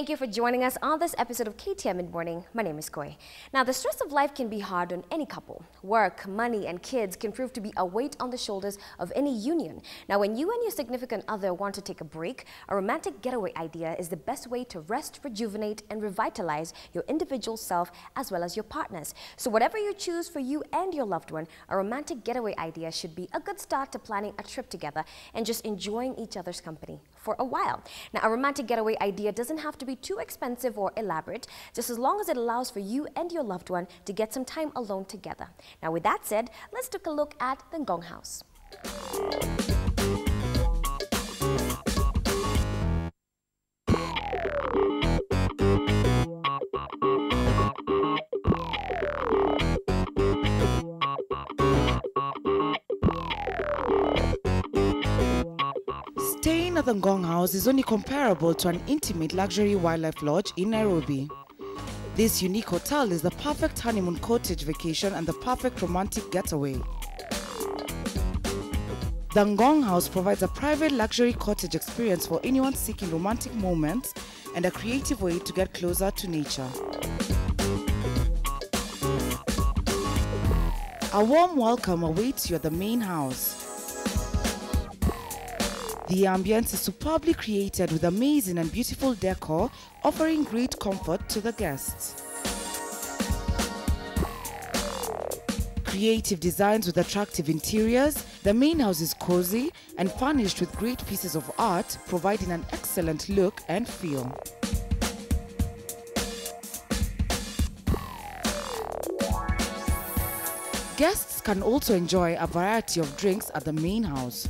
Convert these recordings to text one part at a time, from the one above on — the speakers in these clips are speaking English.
Thank you for joining us on this episode of KTN Mid-Morning. My name is Koi. Now, the stress of life can be hard on any couple. Work, money, and kids can prove to be a weight on the shoulders of any union. Now, when you and your significant other want to take a break, a romantic getaway idea is the best way to rest, rejuvenate, and revitalize your individual self as well as your partner's. So whatever you choose for you and your loved one, a romantic getaway idea should be a good start to planning a trip together and just enjoying each other's company for a while. Now, a romantic getaway idea doesn't have to be too expensive or elaborate, just as long as it allows for you and your loved one to get some time alone together. Now, with that said, let's take a look at the Ngong House. Staying at the Ngong House is only comparable to an intimate luxury wildlife lodge in Nairobi. This unique hotel is the perfect honeymoon cottage vacation and the perfect romantic getaway. The Ngong House provides a private luxury cottage experience for anyone seeking romantic moments and a creative way to get closer to nature. A warm welcome awaits you at the main house. The ambience is superbly created with amazing and beautiful decor, offering great comfort to the guests. Creative designs with attractive interiors, the main house is cozy and furnished with great pieces of art, providing an excellent look and feel. Guests can also enjoy a variety of drinks at the main house.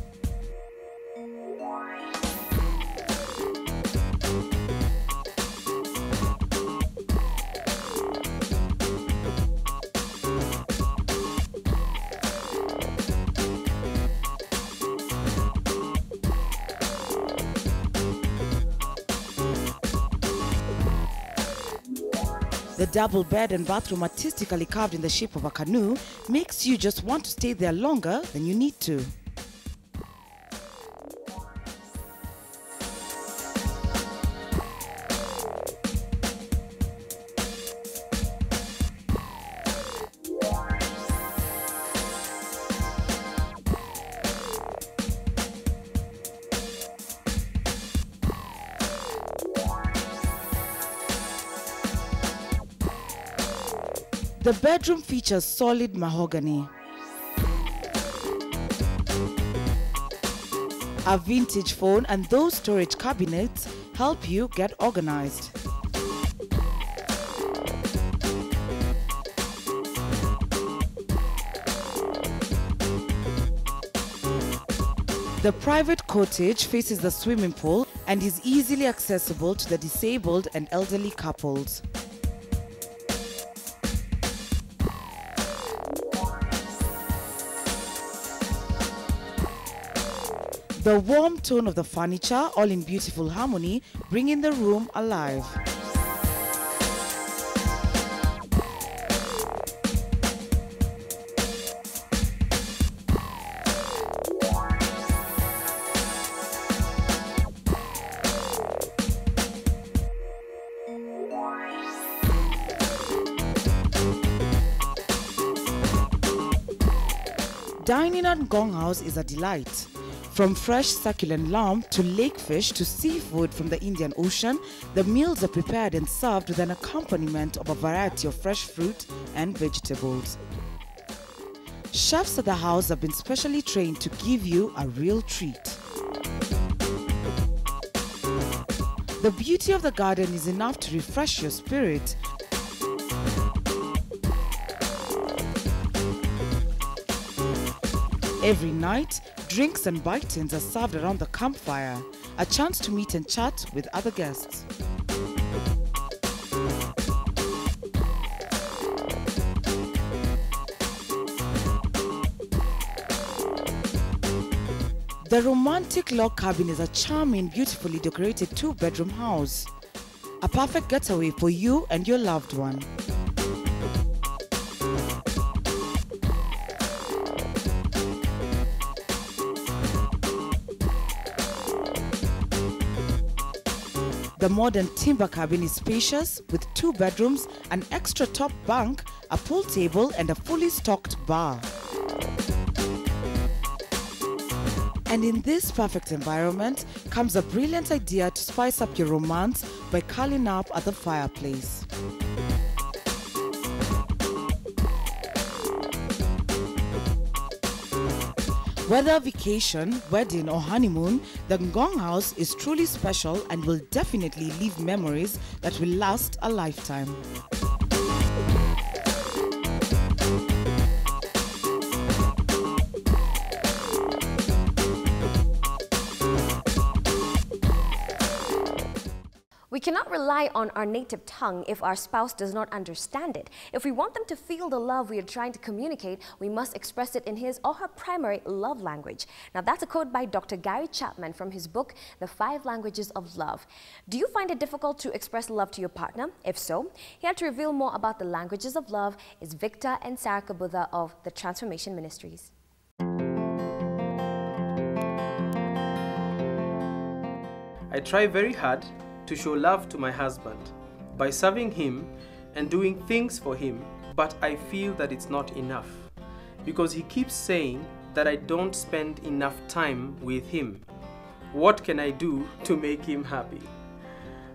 The double bed and bathroom, artistically carved in the shape of a canoe, makes you just want to stay there longer than you need to. The bedroom features solid mahogany. A vintage phone and those storage cabinets help you get organized. The private cottage faces the swimming pool and is easily accessible to the disabled and elderly couples. The warm tone of the furniture, all in beautiful harmony, bringing the room alive. Dining at Ngong House is a delight. From fresh succulent lamb to lake fish to seafood from the Indian Ocean, the meals are prepared and served with an accompaniment of a variety of fresh fruit and vegetables. Chefs at the house have been specially trained to give you a real treat. The beauty of the garden is enough to refresh your spirit. Every night, drinks and bite-ins are served around the campfire, a chance to meet and chat with other guests. The romantic log cabin is a charming, beautifully decorated two-bedroom house. A perfect getaway for you and your loved one. The modern timber cabin is spacious with 2 bedrooms, an extra top bunk, a pool table and a fully stocked bar. And in this perfect environment comes a brilliant idea to spice up your romance by curling up at the fireplace. Whether a vacation, wedding or honeymoon, the Ngong House is truly special and will definitely leave memories that will last a lifetime. We cannot rely on our native tongue if our spouse does not understand it. If we want them to feel the love we are trying to communicate, we must express it in his or her primary love language. Now that's a quote by Dr. Gary Chapman from his book, The 5 Languages of Love. Do you find it difficult to express love to your partner? If so, here to reveal more about the languages of love is Victor and Sarah Kabudha of the Transformation Ministries. I try very hard to show love to my husband by serving him and doing things for him, but I feel that it's not enough because he keeps saying that I don't spend enough time with him. What can I do to make him happy?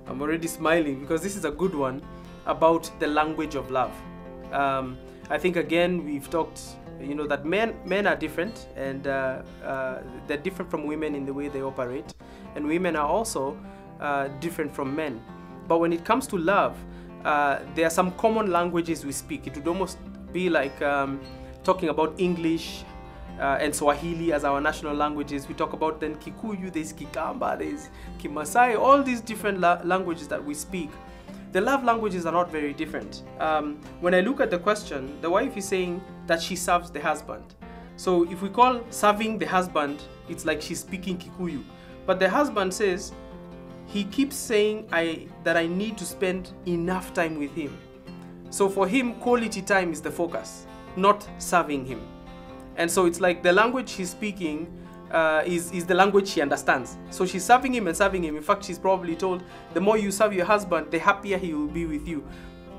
I'm already smiling because this is a good one about the language of love. I think again we've talked, that men are different and they're different from women in the way they operate, and women are also different from men. But when it comes to love, there are some common languages we speak. It would almost be like talking about English and Swahili as our national languages. We talk about then Kikuyu, there's Kikamba, there's Kimasai, all these different languages that we speak. The love languages are not very different. When I look at the question, the wife is saying that she serves the husband. So if we call serving the husband, it's like she's speaking Kikuyu. But the husband says, he keeps saying that I need to spend enough time with him. So for him, quality time is the focus, not serving him. And so it's like the language he's speaking is the language she understands. So she's serving him and serving him. In fact, she's probably told, the more you serve your husband, the happier he will be with you.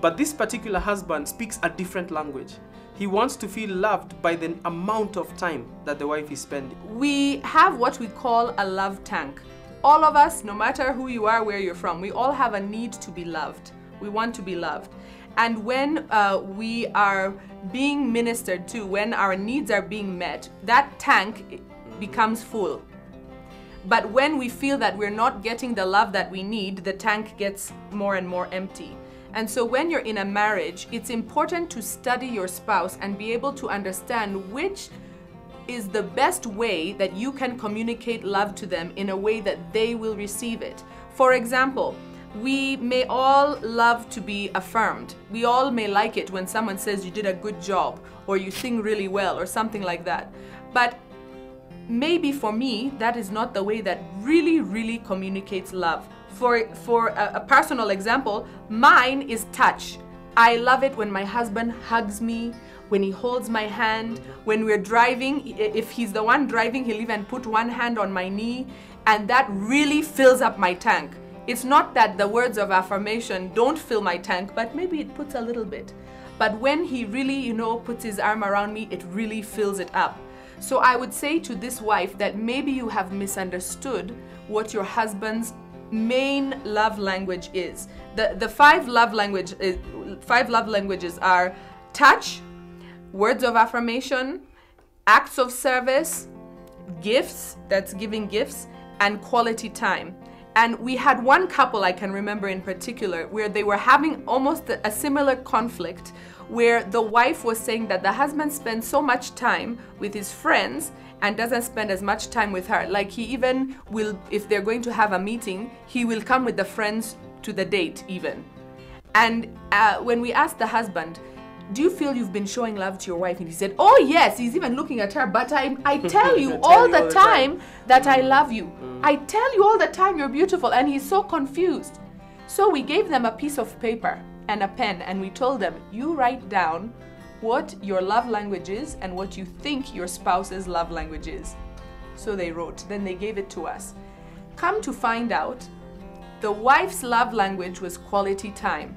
But this particular husband speaks a different language. He wants to feel loved by the amount of time that the wife is spending. We have what we call a love tank. All of us, no matter who you are, where you're from, we all have a need to be loved. We want to be loved. And when we are being ministered to, when our needs are being met, that tank becomes full. But when we feel that we're not getting the love that we need, the tank gets more and more empty. And so when you're in a marriage, it's important to study your spouse and be able to understand which is the best way that you can communicate love to them in a way that they will receive it. For example, we may all love to be affirmed. We all may like it when someone says you did a good job or you sing really well or something like that. But maybe for me, that is not the way that really communicates love. For a personal example, mine is touch. I love it when my husband hugs me, when he holds my hand, when we're driving. If he's the one driving, he'll even put one hand on my knee, and that really fills up my tank. It's not that the words of affirmation don't fill my tank, but maybe it puts a little bit. But when he really, puts his arm around me, it really fills it up. So I would say to this wife that maybe you have misunderstood what your husband's main love language is. The five love languages are touch, words of affirmation, acts of service, gifts, that's giving gifts, and quality time. And we had one couple I can remember in particular where they were having almost a similar conflict, where the wife was saying that the husband spends so much time with his friends and doesn't spend as much time with her. Like he even will, if they're going to have a meeting, he will come with the friends to the date even. And when we asked the husband, do you feel you've been showing love to your wife? And he said, oh yes, he's even looking at her, but I tell you all the time that I love you. I tell you all the time you're beautiful. And he's so confused. So we gave them a piece of paper and a pen, and we told them, you write down what your love language is and what you think your spouse's love language is. So they wrote, then they gave it to us. Come to find out, The wife's love language was quality time,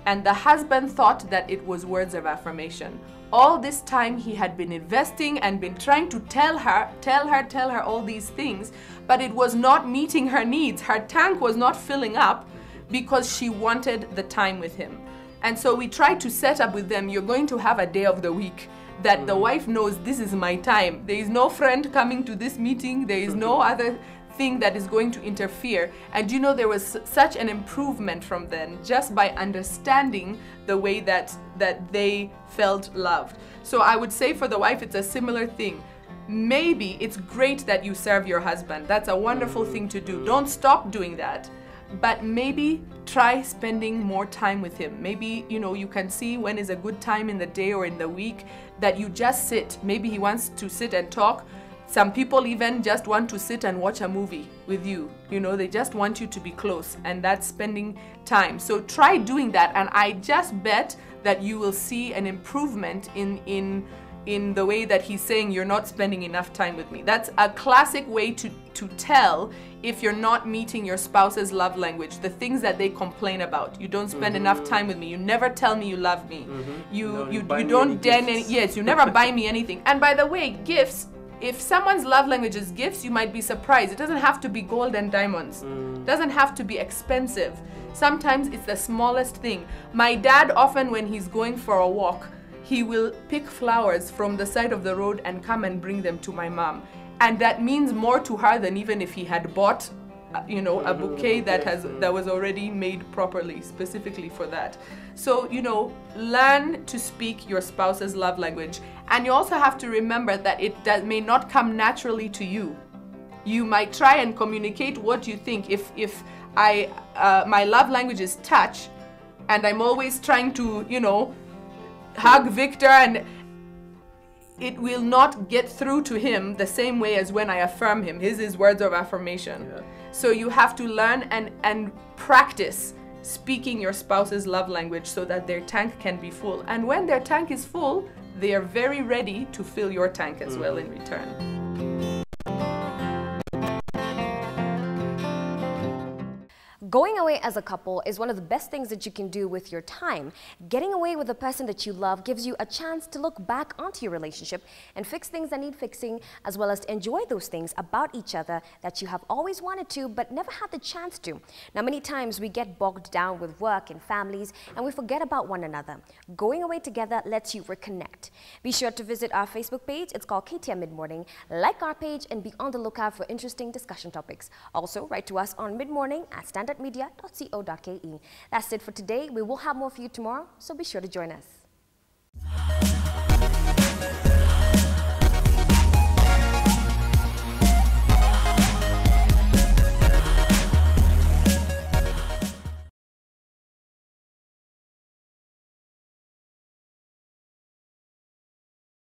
and the husband thought that it was words of affirmation. All this time he had been investing and been trying to tell her all these things, but it was not meeting her needs. Her tank was not filling up because she wanted the time with him. And so we tried to set up with them, you're going to have a day of the week that the wife knows this is my time. There is no friend coming to this meeting. There is no other thing that is going to interfere. And you know, there was such an improvement from then just by understanding the way that they felt loved. So I would say for the wife, it's a similar thing. Maybe it's great that you serve your husband. That's a wonderful thing to do. Don't stop doing that. But maybe try spending more time with him. Maybe, you know, you can see when is a good time in the day or in the week that you just sit. Maybe he wants to sit and talk. Some people even just want to sit and watch a movie with you. You know, they just want you to be close, and that's spending time. So try doing that, and I just bet that you will see an improvement in the way that he's saying you're not spending enough time with me. That's a classic way to tell if you're not meeting your spouse's love language, the things that they complain about. You don't spend enough time with me. You never tell me you love me. You don't dare yes, you never buy me anything. And by the way, gifts, if someone's love language is gifts, you might be surprised. It doesn't have to be gold and diamonds. It doesn't have to be expensive. Sometimes it's the smallest thing. My dad, often when he's going for a walk, he will pick flowers from the side of the road and come and bring them to my mom. And that means more to her than even if he had bought, you know, a bouquet that was already made properly, specifically for that. So, you know, learn to speak your spouse's love language. And you also have to remember that that may not come naturally to you. You might try and communicate what you think. If my love language is touch, and I'm always trying to, you know, hug Victor, and it will not get through to him the same way as when I affirm him. His is words of affirmation. Yeah. So you have to learn and practice speaking your spouse's love language so that their tank can be full. And when their tank is full, they are very ready to fill your tank as well in return. Going away as a couple is one of the best things that you can do with your time. Getting away with the person that you love gives you a chance to look back onto your relationship and fix things that need fixing, as well as to enjoy those things about each other that you have always wanted to but never had the chance to. Now, many times we get bogged down with work and families and we forget about one another. Going away together lets you reconnect. Be sure to visit our Facebook page. It's called KTN Mid-Morning. Like our page and be on the lookout for interesting discussion topics. Also, write to us on midmorning@standardmedia.co.ke. That's it for today. We will have more for you tomorrow, so be sure to join us.